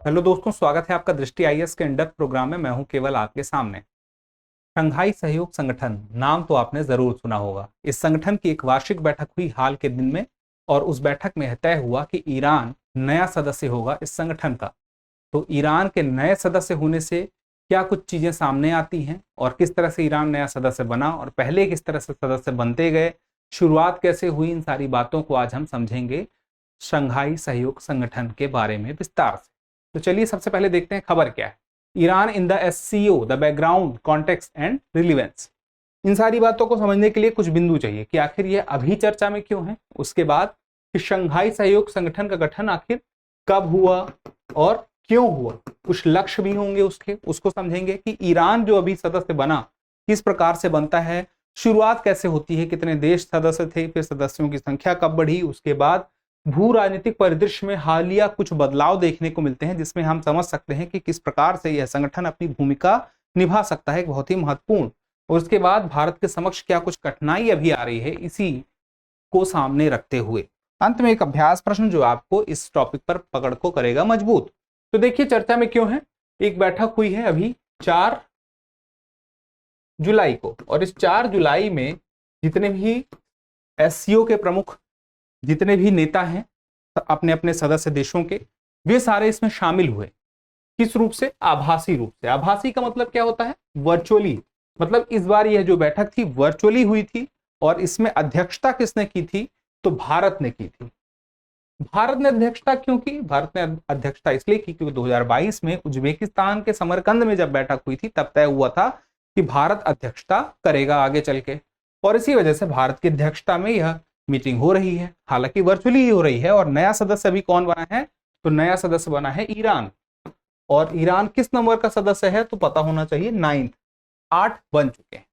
Hello दोस्तों, स्वागत है आपका दृष्टि आईएएस के इंडेप्थ प्रोग्राम में। मैं हूं केवल आपके सामने। शंघाई सहयोग संगठन नाम तो आपने जरूर सुना होगा। इस संगठन की एक वार्षिक बैठक हुई हाल के दिन में और उस बैठक में तय हुआ कि ईरान नया सदस्य होगा इस संगठन का। तो ईरान के नए सदस्य होने से क्या कुछ चीजें सामने आती हैं और किस तरह से ईरान नया सदस्य बना और पहले किस तरह से सदस्य बनते गए, शुरुआत कैसे हुई, इन सारी बातों को आज हम समझेंगे शंघाई सहयोग संगठन के बारे में विस्तार से। तो चलिए सबसे पहले देखते हैं खबर क्या है। Iran in the SCO, the background, context and relevance. इन सारी बातों को समझने के लिए कुछ बिंदु चाहिए कि आखिर ये अभी चर्चा में क्यों है। उसके बाद कि शंघाई सहयोग संगठन का गठन आखिर कब हुआ और क्यों हुआ, कुछ लक्ष्य भी होंगे उसके, उसको समझेंगे कि ईरान जो अभी सदस्य बना किस प्रकार से बनता है, शुरुआत कैसे होती है, कितने देश सदस्य थे, फिर सदस्यों की संख्या कब बढ़ी, उसके बाद भू राजनीतिक परिदृश्य में हालिया कुछ बदलाव देखने को मिलते हैं जिसमें हम समझ सकते हैं कि किस प्रकार से यह संगठन अपनी भूमिका निभा सकता है, बहुत ही महत्वपूर्ण। और उसके बाद भारत के समक्ष क्या कुछ कठिनाई अभी आ रही है, इसी को सामने रखते हुए अंत में एक अभ्यास प्रश्न जो आपको इस टॉपिक पर पकड़ को करेगा मजबूत। तो देखिए चर्चा में क्यों है। एक बैठक हुई है अभी 4 जुलाई को और इस 4 जुलाई में जितने भी एससीओ के प्रमुख, जितने भी नेता हैं अपने अपने सदस्य देशों के, वे सारे इसमें शामिल हुए। किस रूप से? आभासी रूप से। आभासी का मतलब क्या होता है? वर्चुअली। मतलब इस बार यह जो बैठक थी वर्चुअली हुई थी और इसमें अध्यक्षता किसने की थी? तो भारत ने की थी। भारत ने अध्यक्षता क्यों की? भारत ने अध्यक्षता इसलिए की क्योंकि 2022 में उज्बेकिस्तान के समरकंद में जब बैठक हुई थी तब तय हुआ था कि भारत अध्यक्षता करेगा आगे चल के, और इसी वजह से भारत की अध्यक्षता में यह मीटिंग हो रही है, हालांकि वर्चुअली ही हो रही है। और नया सदस्य अभी कौन बना है? तो नया सदस्य बना है ईरान। और ईरान किस नंबर का सदस्य है? तो पता होना चाहिए, 9th। 8 बन चुके हैं।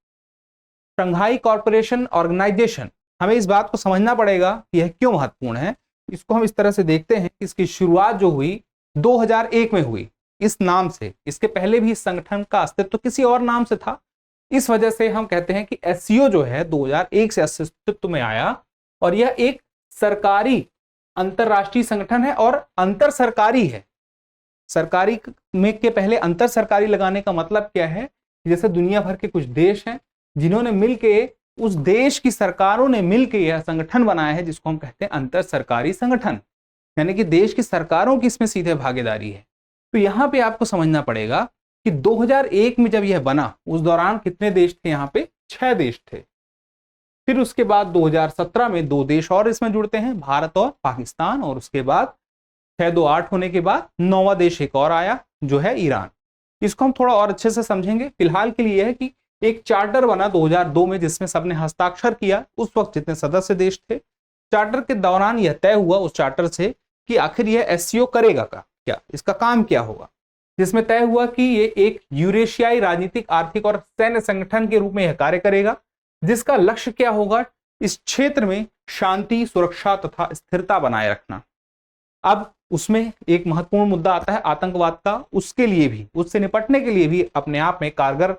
शंघाई कॉरपोरेशन ऑर्गेनाइजेशन, हमें इस बात को समझना पड़ेगा कि यह क्यों महत्वपूर्ण है। इसको हम इस तरह से देखते हैं कि इसकी शुरुआत जो हुई 2001 में हुई इस नाम से। इसके पहले भी इस संगठन का अस्तित्व किसी और नाम से था। इस वजह से हम कहते हैं कि एससीओ जो है 2001 से अस्तित्व में आया और यह एक सरकारी अंतरराष्ट्रीय संगठन है और अंतर सरकारी है। सरकारी में के पहले अंतर सरकारी लगाने का मतलब क्या है? जैसे दुनिया भर के कुछ देश हैं जिन्होंने मिलके, उस देश की सरकारों ने मिलकर यह संगठन बनाया है जिसको हम कहते हैं अंतर सरकारी संगठन, यानी कि देश की सरकारों की इसमें सीधे भागीदारी है। तो यहां पे आपको समझना पड़ेगा कि 2001 में जब यह बना उस दौरान कितने देश थे? यहाँ पे 6 देश थे। फिर उसके बाद 2017 में 2 देश और इसमें जुड़ते हैं, भारत और पाकिस्तान, और उसके बाद 6-2-8 होने के बाद 9वां देश एक और आया जो है ईरान। इसको हम थोड़ा और अच्छे से समझेंगे। फिलहाल के लिए यह है कि एक चार्टर बना 2002 में जिसमें सबने हस्ताक्षर किया। उस वक्त जितने सदस्य देश थे, चार्टर के दौरान यह तय हुआ उस चार्टर से कि आखिर यह एससीओ करेगा क्या, इसका काम क्या होगा, जिसमें तय हुआ कि ये एक यूरेशियाई राजनीतिक, आर्थिक और सैन्य संगठन के रूप में यह कार्य करेगा, जिसका लक्ष्य क्या होगा? इस क्षेत्र में शांति, सुरक्षा तथा स्थिरता बनाए रखना। अब उसमें एक महत्वपूर्ण मुद्दा आता है आतंकवाद का। उसके लिए भी, उससे निपटने के लिए भी अपने आप में कारगर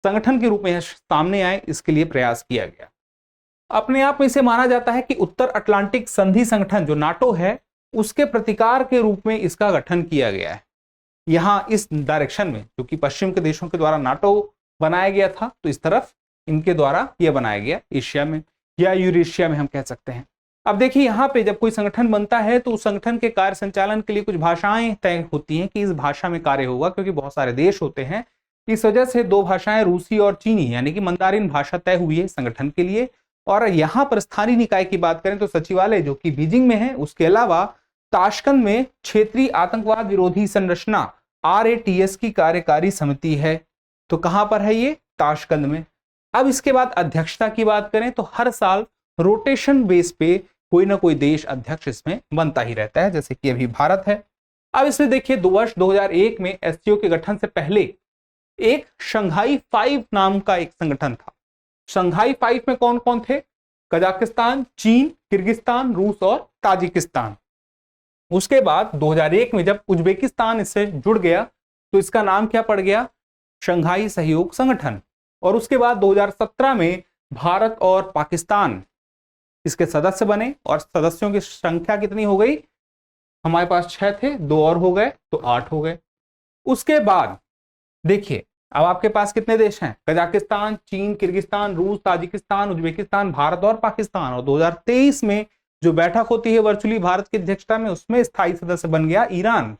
संगठन के रूप में यह सामने आए, इसके लिए प्रयास किया गया। अपने आप में इसे माना जाता है कि उत्तर अटलांटिक संधि संगठन जो नाटो है उसके प्रतिकार के रूप में इसका गठन किया गया है। यहां इस डायरेक्शन में, क्योंकि पश्चिम के देशों के द्वारा नाटो बनाया गया था, तो इस तरफ इनके द्वारा यह बनाया गया, एशिया में या यूरेशिया में हम कह सकते हैं। अब देखिए यहां पे जब कोई संगठन बनता है तो उस संगठन के कार्य संचालन के लिए कुछ भाषाएं तय होती हैं कि इस भाषा में कार्य होगा, क्योंकि बहुत सारे देश होते हैं। इस वजह से 2 भाषाएं, रूसी और चीनी, यानी कि मंदारिन भाषा तय हुई है संगठन के लिए। और यहाँ पर स्थानीय निकाय की बात करें तो सचिवालय जो कि बीजिंग में है, उसके अलावा ताशकंद में क्षेत्रीय आतंकवाद विरोधी संरचना RATS की कार्यकारी समिति है। तो कहां पर है ये? ताशकंद में। अब इसके बाद अध्यक्षता की बात करें तो हर साल रोटेशन बेस पे कोई ना कोई देश अध्यक्ष इसमें बनता ही रहता है, जैसे कि अभी भारत है। अब इसमें देखिए 2001 में एससीओ के गठन से पहले एक शंघाई 5 नाम का एक संगठन था। शंघाई 5 में कौन कौन थे? कजाकिस्तान, चीन, किर्गिस्तान, रूस और ताजिकिस्तान। उसके बाद 2001 में जब उज्बेकिस्तान इससे जुड़ गया तो इसका नाम क्या पड़ गया? शंघाई सहयोग संगठन। और उसके बाद 2017 में भारत और पाकिस्तान इसके सदस्य बने और सदस्यों की संख्या कितनी हो गई? हमारे पास 6 थे, 2 और हो गए तो 8 हो गए। उसके बाद देखिए अब आपके पास कितने देश हैं, कजाकिस्तान, चीन, किर्गिस्तान, रूस, ताजिकिस्तान, उज्बेकिस्तान, भारत और पाकिस्तान। और 2023 में जो बैठक होती है वर्चुअली भारत की अध्यक्षता में, उसमें स्थायी सदस्य बन गया ईरान,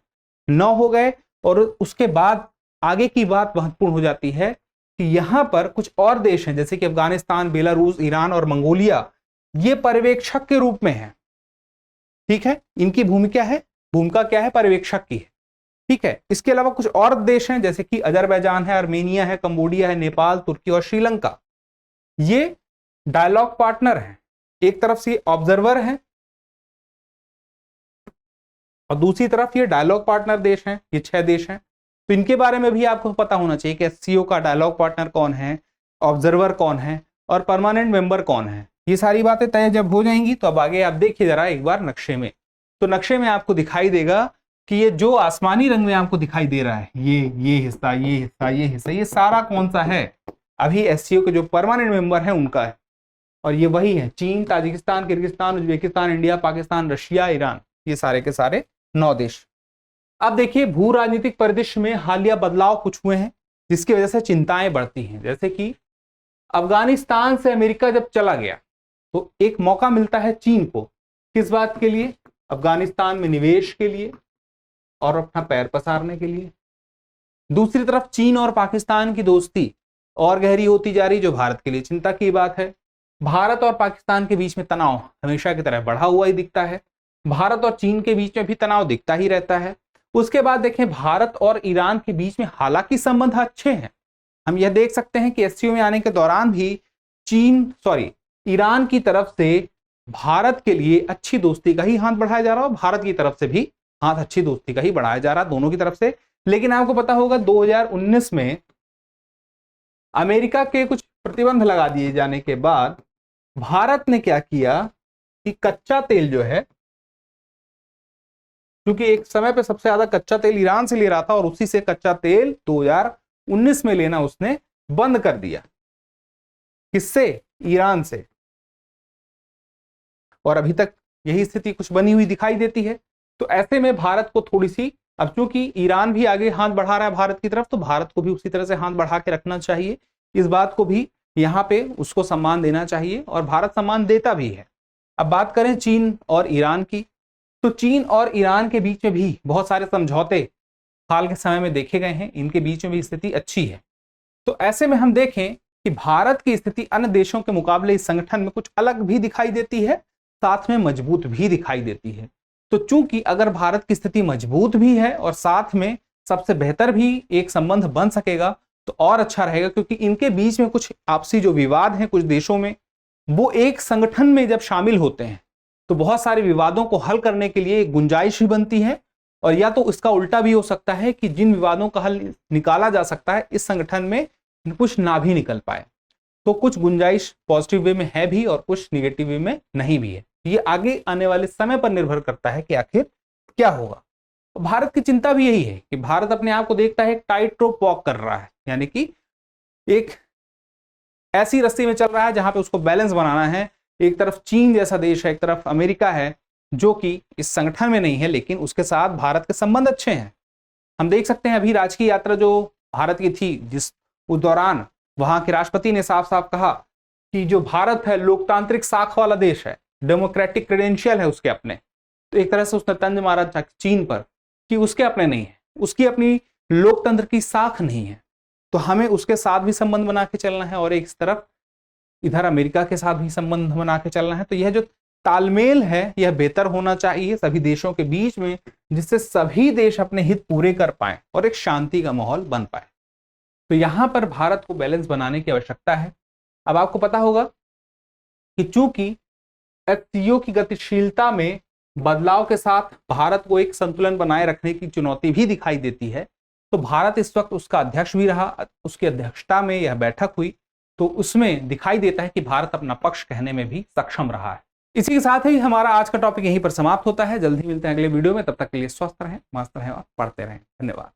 9 हो गए। और उसके बाद आगे की बात महत्वपूर्ण हो जाती है कि यहां पर कुछ और देश हैं जैसे कि अफगानिस्तान, बेलारूस, ईरान और मंगोलिया, ये पर्यवेक्षक के रूप में है। ठीक है, इनकी भूमिका क्या है, पर्यवेक्षक की है। ठीक है, इसके अलावा कुछ और देश हैं जैसे कि अजरबैजान है, आर्मेनिया है, कंबोडिया है, नेपाल, तुर्की और श्रीलंका, ये डायलॉग पार्टनर हैं। एक तरफ से ऑब्जर्वर हैं और दूसरी तरफ ये डायलॉग पार्टनर देश हैं, ये 6 देश हैं। तो इनके बारे में भी आपको पता होना चाहिए कि एससीओ का डायलॉग पार्टनर कौन है, ऑब्जर्वर कौन है और परमानेंट मेंबर कौन है। ये सारी बातें तय जब हो जाएंगी तो अब आगे आप देखिए जरा एक बार नक्शे में। तो नक्शे में आपको दिखाई देगा कि ये जो आसमानी रंग में आपको दिखाई दे रहा है, ये हिस्सा, ये हिस्सा, ये हिस्सा, ये सारा कौन सा है, अभी एससीओ के जो परमानेंट मेंबर है उनका है। और ये वही है, चीन, Tajikistan, Kyrgyzstan, Uzbekistan, India, Pakistan, Russia, Iran, ये सारे के सारे 9 देश। अब देखिए भू राजनीतिक परिदृश्य में हालिया बदलाव कुछ हुए हैं जिसकी वजह से चिंताएं बढ़ती हैं। जैसे कि अफगानिस्तान से अमेरिका जब चला गया तो एक मौका मिलता है चीन को, किस बात के लिए, अफगानिस्तान में निवेश के लिए और अपना पैर पसारने के लिए। दूसरी तरफ चीन और पाकिस्तान की दोस्ती और गहरी होती जा रही, जो भारत के लिए चिंता की बात है। भारत और पाकिस्तान के बीच में तनाव हमेशा की तरह बढ़ा हुआ ही दिखता है। भारत और चीन के बीच में भी तनाव दिखता ही रहता है। उसके बाद देखें भारत और ईरान के बीच में हालांकि संबंध अच्छे हैं, हम यह देख सकते हैं कि एससीओ में आने के दौरान भी ईरान की तरफ से भारत के लिए अच्छी दोस्ती का ही हाथ बढ़ाया जा रहा है और भारत की तरफ से भी हाथ अच्छी दोस्ती का ही बढ़ाया जा रहा है, दोनों की तरफ से। लेकिन आपको पता होगा 2019 में अमेरिका के कुछ प्रतिबंध लगा दिए जाने के बाद भारत ने क्या किया कि कच्चा तेल जो है, क्योंकि एक समय पे सबसे ज्यादा कच्चा तेल ईरान से ले रहा था और उसी से कच्चा तेल 2019 में लेना उसने बंद कर दिया। किससे? ईरान से। और अभी तक यही स्थिति कुछ बनी हुई दिखाई देती है। तो ऐसे में भारत को थोड़ी सी, अब चूंकि ईरान भी आगे हाथ बढ़ा रहा है भारत की तरफ, तो भारत को भी उसी तरह से हाथ बढ़ा के रखना चाहिए। इस बात को भी यहाँ पे उसको सम्मान देना चाहिए और भारत सम्मान देता भी है। अब बात करें चीन और ईरान की, तो चीन और ईरान के बीच में भी बहुत सारे समझौते हाल के समय में देखे गए हैं, इनके बीच में भी स्थिति अच्छी है। तो ऐसे में हम देखें कि भारत की स्थिति अन्य देशों के मुकाबले इस संगठन में कुछ अलग भी दिखाई देती है, साथ में मजबूत भी दिखाई देती है। तो चूंकि अगर भारत की स्थिति मजबूत भी है और साथ में सबसे बेहतर भी एक संबंध बन सकेगा तो और अच्छा रहेगा, क्योंकि इनके बीच में कुछ आपसी जो विवाद हैं कुछ देशों में, वो एक संगठन में जब शामिल होते हैं तो बहुत सारे विवादों को हल करने के लिए एक गुंजाइश भी बनती है। और या तो इसका उल्टा भी हो सकता है कि जिन विवादों का हल निकाला जा सकता है इस संगठन में कुछ ना भी निकल पाए। तो कुछ गुंजाइश पॉजिटिव वे में है भी और कुछ निगेटिव वे में नहीं भी है। ये आगे आने वाले समय पर निर्भर करता है कि आखिर क्या होगा। भारत की चिंता भी यही है कि भारत अपने आप को देखता है एक टाइट रोप वॉक कर रहा है, यानी कि एक ऐसी रस्सी में चल रहा है जहां पे उसको बैलेंस बनाना है। एक तरफ चीन जैसा देश है, एक तरफ अमेरिका है जो कि इस संगठन में नहीं है, लेकिन उसके साथ भारत के संबंध अच्छे हैं। हम देख सकते हैं अभी राजकीय यात्रा जो भारत की थी, जिस उस दौरान वहां के राष्ट्रपति ने साफ साफ कहा कि जो भारत है लोकतांत्रिक साख वाला देश है, डेमोक्रेटिक क्रेडेंशियल है उसके अपने। तो एक तरह से उसने तंज मारा चीन पर कि उसके अपने नहीं है, उसकी अपनी लोकतंत्र की साख नहीं है, तो हमें उसके साथ भी संबंध बना के चलना है और एक तरफ इधर अमेरिका के साथ भी संबंध बना के चलना है। तो यह जो तालमेल है यह बेहतर होना चाहिए सभी देशों के बीच में, जिससे सभी देश अपने हित पूरे कर पाए और एक शांति का माहौल बन पाए। तो यहां पर भारत को बैलेंस बनाने की आवश्यकता है। अब आपको पता होगा कि चूंकि एससीओ की गतिशीलता में बदलाव के साथ भारत को एक संतुलन बनाए रखने की चुनौती भी दिखाई देती है, तो भारत इस वक्त उसका अध्यक्ष भी रहा, उसकी अध्यक्षता में यह बैठक हुई, तो उसमें दिखाई देता है कि भारत अपना पक्ष कहने में भी सक्षम रहा है। इसी के साथ ही हमारा आज का टॉपिक यहीं पर समाप्त होता है। जल्दी मिलते हैं अगले वीडियो में, तब तक के लिए स्वस्थ रहें, मस्त रहें और पढ़ते रहें। धन्यवाद।